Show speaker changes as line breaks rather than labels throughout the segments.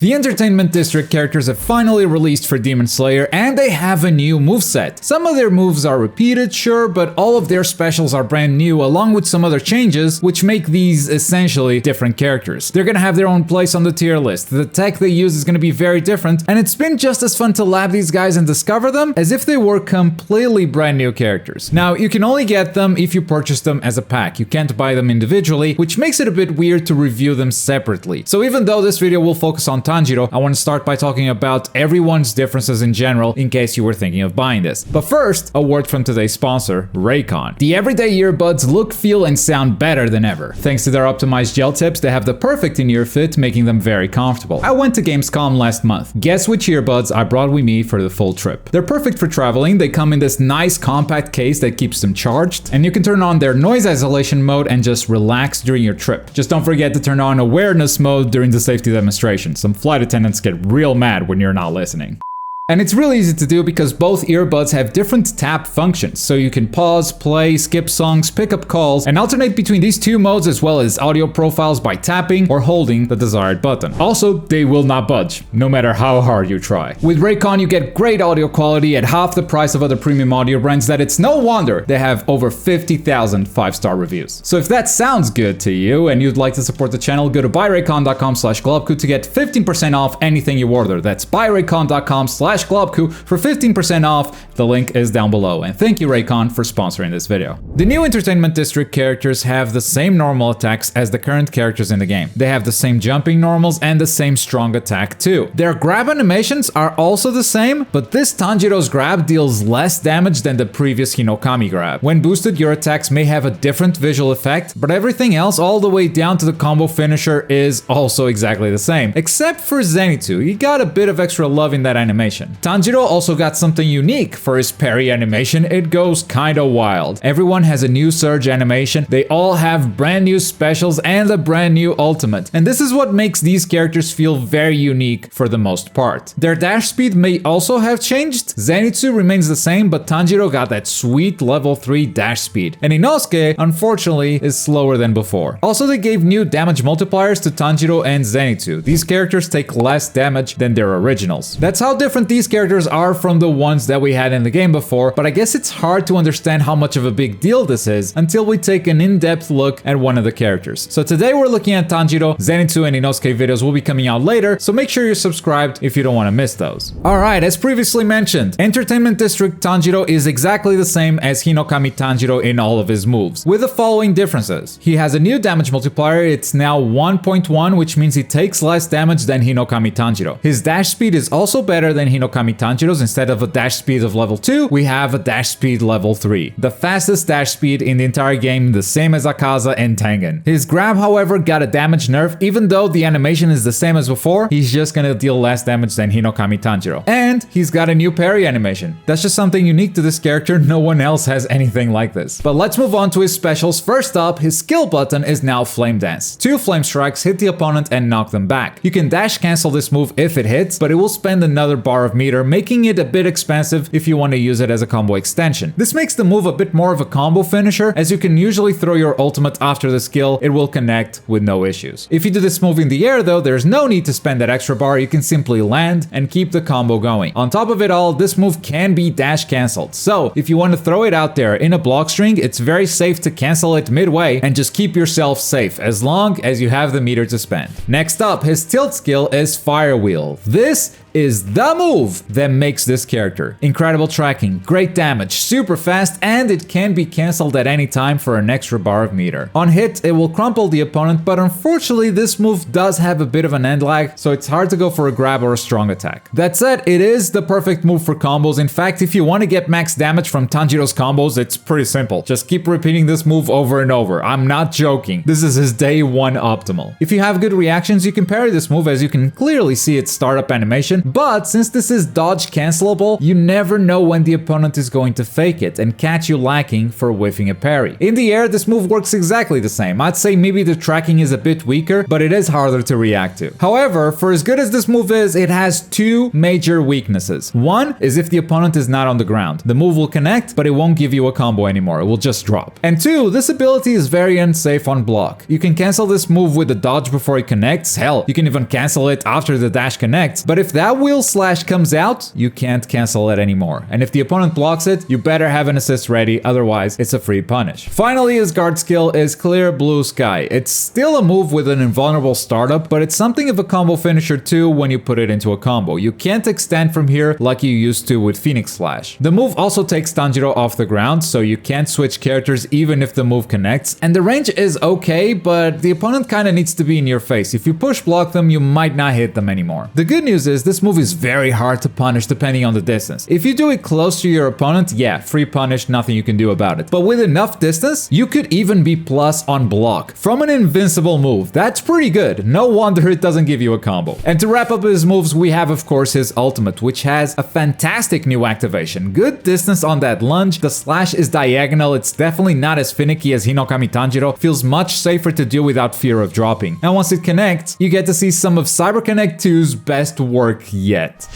The Entertainment District characters have finally released for Demon Slayer, and they have a new moveset. Some of their moves are repeated, sure, but all of their specials are brand new, along with some other changes, which make these essentially different characters. They're gonna have their own place on the tier list, the tech they use is gonna be very different, and it's been just as fun to lab these guys and discover them as if they were completely brand new characters. Now, you can only get them if you purchase them as a pack. You can't buy them individually, which makes it a bit weird to review them separately. So even though this video will focus on Tanjiro, I want to start by talking about everyone's differences in general in case you were thinking of buying this. But first, a word from today's sponsor, Raycon. The everyday earbuds look, feel, and sound better than ever. Thanks to their optimized gel tips, they have the perfect in-ear fit, making them very comfortable. I went to Gamescom last month. Guess which earbuds I brought with me for the full trip. They're perfect for traveling, they come in this nice compact case that keeps them charged, and you can turn on their noise isolation mode and just relax during your trip. Just don't forget to turn on awareness mode during the safety demonstration. Some flight attendants get real mad when you're not listening. And it's really easy to do because both earbuds have different tap functions, so you can pause, play, skip songs, pick up calls, and alternate between these two modes as well as audio profiles by tapping or holding the desired button. Also, they will not budge, no matter how hard you try. With Raycon, you get great audio quality at half the price of other premium audio brands that it's no wonder they have over 50,000 5-star reviews. So if that sounds good to you and you'd like to support the channel, go to buyraycon.com/Globku to get 15% off anything you order. That's buyraycon.com/Globku for 15% off. The link is down below. And thank you, Raycon, for sponsoring this video. The new Entertainment District characters have the same normal attacks as the current characters in the game. They have the same jumping normals and the same strong attack too. Their grab animations are also the same, but this Tanjiro's grab deals less damage than the previous Hinokami grab. When boosted, your attacks may have a different visual effect, but everything else all the way down to the combo finisher is also exactly the same. Except for Zenitsu, he got a bit of extra love in that animation. Tanjiro also got something unique for his parry animation. It goes kinda wild. Everyone has a new surge animation, they all have brand new specials and a brand new ultimate. And this is what makes these characters feel very unique for the most part. Their dash speed may also have changed. Zenitsu remains the same, but Tanjiro got that sweet level 3 dash speed. And Inosuke, unfortunately, is slower than before. Also, they gave new damage multipliers to Tanjiro and Zenitsu. These characters take less damage than their originals. That's how different these characters are from the ones that we had in the game before, but I guess it's hard to understand how much of a big deal this is until we take an in-depth look at one of the characters. So today we're looking at Tanjiro. Zenitsu and Inosuke videos will be coming out later, so make sure you're subscribed if you don't want to miss those. Alright, as previously mentioned, Entertainment District Tanjiro is exactly the same as Hinokami Tanjiro in all of his moves, with the following differences. He has a new damage multiplier, it's now 1.1, which means he takes less damage than Hinokami Tanjiro. His dash speed is also better than Hinokami Tanjiro's. Instead of a dash speed of level 2, we have a dash speed level 3. The fastest dash speed in the entire game, the same as Akaza and Tengen. His grab, however, got a damage nerf. Even though the animation is the same as before, he's just gonna deal less damage than Hinokami Tanjiro. And he's got a new parry animation. That's just something unique to this character, no one else has anything like this. But let's move on to his specials. First up, his skill button is now Flame Dance. 2 flame strikes hit the opponent and knock them back. You can dash cancel this move if it hits, but it will spend another bar of meter, making it a bit expensive if you want to use it as a combo extension. This makes the move a bit more of a combo finisher, as you can usually throw your ultimate after the skill, it will connect with no issues. If you do this move in the air though, there's no need to spend that extra bar, you can simply land and keep the combo going. On top of it all, this move can be dash cancelled, so if you want to throw it out there in a block string, it's very safe to cancel it midway and just keep yourself safe as long as you have the meter to spend. Next up, his tilt skill is Fire Wheel. This is the move that makes this character. Incredible tracking, great damage, super fast, and it can be cancelled at any time for an extra bar of meter. On hit, it will crumple the opponent, but unfortunately this move does have a bit of an end lag, so it's hard to go for a grab or a strong attack. That said, it is the perfect move for combos. In fact, if you want to get max damage from Tanjiro's combos, it's pretty simple. Just keep repeating this move over and over. I'm not joking. This is his day 1 optimal. If you have good reactions, you can parry this move, as you can clearly see its startup animation. But since this this is dodge cancelable, you never know when the opponent is going to fake it and catch you lacking for whiffing a parry. In the air, this move works exactly the same. I'd say maybe the tracking is a bit weaker, but it is harder to react to. However, for as good as this move is, it has two major weaknesses. One is if the opponent is not on the ground. The move will connect, but it won't give you a combo anymore. It will just drop. And two, this ability is very unsafe on block. You can cancel this move with the dodge before it connects. Hell, you can even cancel it after the dash connects. But if that wheel slash comes out, you can't cancel it anymore. And if the opponent blocks it, you better have an assist ready, otherwise it's a free punish. Finally, his guard skill is Clear Blue Sky. It's still a move with an invulnerable startup, but it's something of a combo finisher too when you put it into a combo. You can't extend from here like you used to with Phoenix Slash. The move also takes Tanjiro off the ground, so you can't switch characters even if the move connects, and the range is okay, but the opponent kinda needs to be in your face. If you push block them, you might not hit them anymore. The good news is this move is very hard to punish depending on the distance. If you do it close to your opponent, yeah, free punish, nothing you can do about it. But with enough distance, you could even be plus on block from an invincible move. That's pretty good. No wonder it doesn't give you a combo. And to wrap up his moves, we have of course his ultimate, which has a fantastic new activation. Good distance on that lunge, the slash is diagonal, it's definitely not as finicky as Hinokami Tanjiro, feels much safer to do without fear of dropping. And once it connects, you get to see some of CyberConnect 2's best work yet.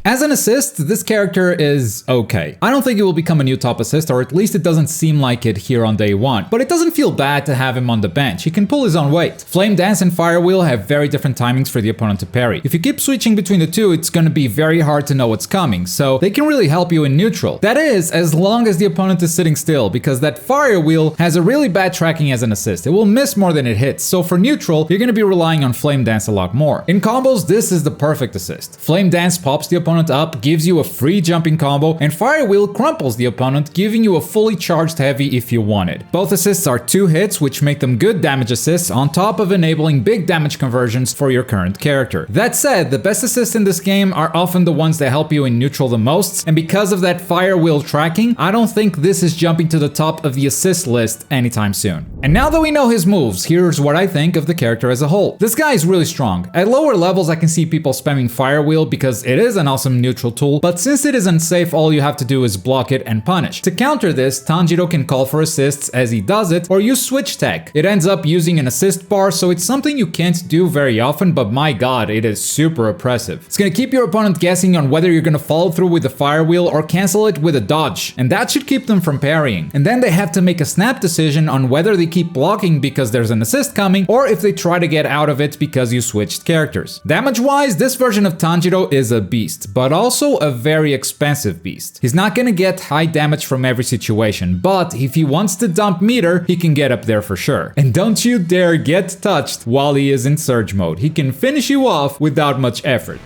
As an assist, this character is okay. I don't think it will become a new top assist, or at least it doesn't seem like it here on day one, but it doesn't feel bad to have him on the bench. He can pull his own weight. Flame Dance and Fire Wheel have very different timings for the opponent to parry. If you keep switching between the two, it's gonna be very hard to know what's coming, so they can really help you in neutral. That is, as long as the opponent is sitting still, because that Fire Wheel has a really bad tracking as an assist. It will miss more than it hits, so for neutral, you're gonna be relying on Flame Dance a lot more. In combos, this is the perfect assist. Flame Dance pops the opponent up, gives you a free jumping combo, and Fire Wheel crumples the opponent, giving you a fully charged heavy if you want it. Both assists are 2 hits, which make them good damage assists, on top of enabling big damage conversions for your current character. That said, the best assists in this game are often the ones that help you in neutral the most, and because of that Fire Wheel tracking, I don't think this is jumping to the top of the assist list anytime soon. And now that we know his moves, here's what I think of the character as a whole. This guy is really strong. At lower levels, I can see people spamming Fire Wheel because it is an awesome neutral tool, but since it is unsafe, all you have to do is block it and punish. To counter this, Tanjiro can call for assists as he does it, or use switch tech. It ends up using an assist bar, so it's something you can't do very often, but my god, it is super oppressive. It's gonna keep your opponent guessing on whether you're gonna follow through with the Fire Wheel or cancel it with a dodge, and that should keep them from parrying. And then they have to make a snap decision on whether they keep blocking because there's an assist coming, or if they try to get out of it because you switched characters. Damage-wise, this version of Tanjiro is a beast, but also a very expensive beast. He's not gonna get high damage from every situation, but if he wants to dump meter, he can get up there for sure. And don't you dare get touched while he is in surge mode. He can finish you off without much effort.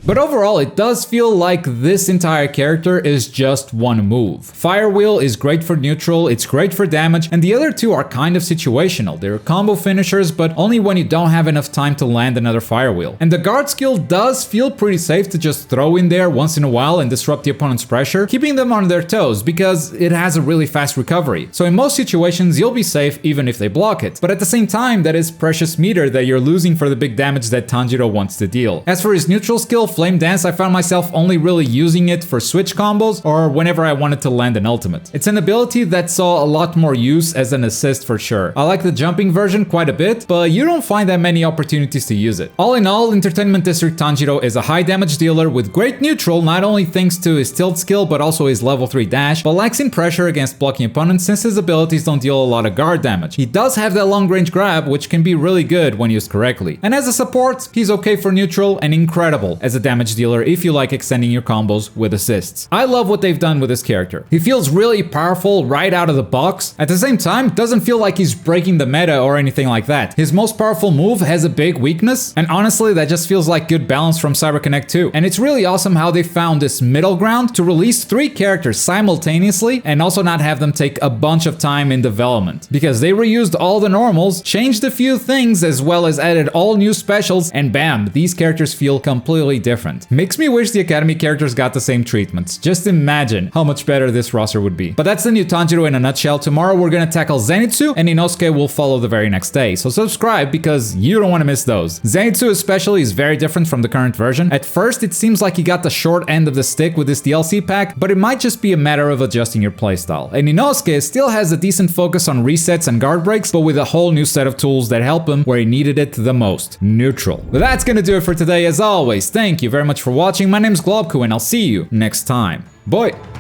But overall, it does feel like this entire character is just one move. Fire Wheel is great for neutral, it's great for damage, and the other two are kind of situational. They're combo finishers, but only when you don't have enough time to land another Fire Wheel. And the guard skill does feel pretty safe to just throw in there once in a while and disrupt the opponent's pressure, keeping them on their toes because it has a really fast recovery. So in most situations, you'll be safe even if they block it. But at the same time, that is precious meter that you're losing for the big damage that Tanjiro wants to deal. As for his neutral skill, Flame Dance, I found myself only really using it for switch combos or whenever I wanted to land an ultimate. It's an ability that saw a lot more use as an assist for sure. I like the jumping version quite a bit, but you don't find that many opportunities to use it. All in all, Entertainment District Tanjiro is a high damage dealer with great neutral, not only thanks to his tilt skill but also his level 3 dash, but lacks in pressure against blocking opponents since his abilities don't deal a lot of guard damage. He does have that long range grab, which can be really good when used correctly. And as a support, he's okay for neutral and incredible as a damage dealer if you like extending your combos with assists. I love what they've done with this character. He feels really powerful right out of the box. At the same time, doesn't feel like he's breaking the meta or anything like that. His most powerful move has a big weakness, and honestly, that just feels like good balance from CyberConnect 2. And it's really awesome how they found this middle ground to release 3 characters simultaneously and also not have them take a bunch of time in development. Because they reused all the normals, changed a few things, as well as added all new specials, and bam, these characters feel feel completely different. Makes me wish the Academy characters got the same treatments. Just imagine how much better this roster would be. But that's the new Tanjiro in a nutshell. Tomorrow we're gonna tackle Zenitsu, and Inosuke will follow the very next day, so subscribe because you don't want to miss those. Zenitsu especially is very different from the current version. At first it seems like he got the short end of the stick with this DLC pack, but it might just be a matter of adjusting your playstyle. And Inosuke still has a decent focus on resets and guard breaks, but with a whole new set of tools that help him where he needed it the most. Neutral. But that's gonna do it for today. As always, thank you very much for watching. My name's Globku and I'll see you next time. Bye!